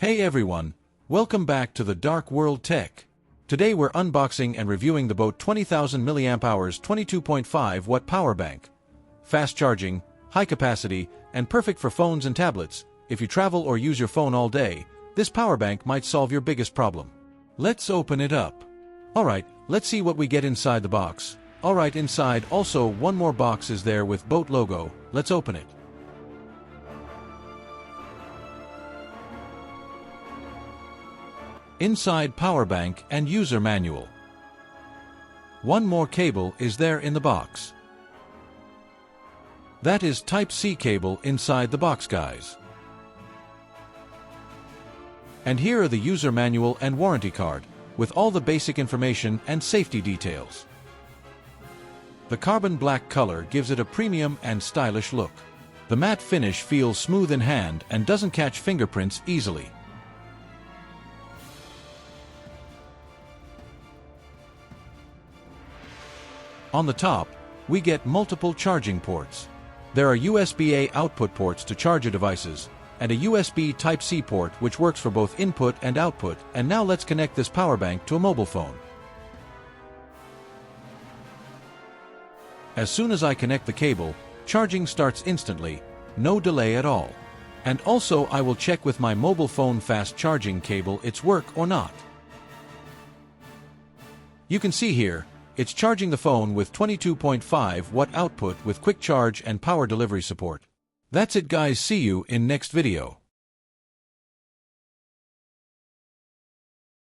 Hey everyone, welcome back to the Dark World Tech. Today we're unboxing and reviewing the boAt 20,000 mAh 22.5 watt power bank. Fast charging, high capacity, and perfect for phones and tablets. If you travel or use your phone all day, this power bank might solve your biggest problem. Let's open it up. Alright, let's see what we get inside the box. Alright, inside also one more box is there with boAt logo. Let's open it. Inside power bank and user manual. One more cable is there in the box. That is Type-C cable inside the box, guys. And here are the user manual and warranty card, with all the basic information and safety details. The carbon black color gives it a premium and stylish look. The matte finish feels smooth in hand and doesn't catch fingerprints easily. On the top, we get multiple charging ports. There are USB-A output ports to charge your devices, and a USB Type-C port which works for both input and output. And now let's connect this power bank to a mobile phone. As soon as I connect the cable, charging starts instantly, no delay at all. And also I will check with my mobile phone fast charging cable it's work or not. You can see here, it's charging the phone with 22.5 watt output with quick charge and power delivery support. That's it guys, see you in next video.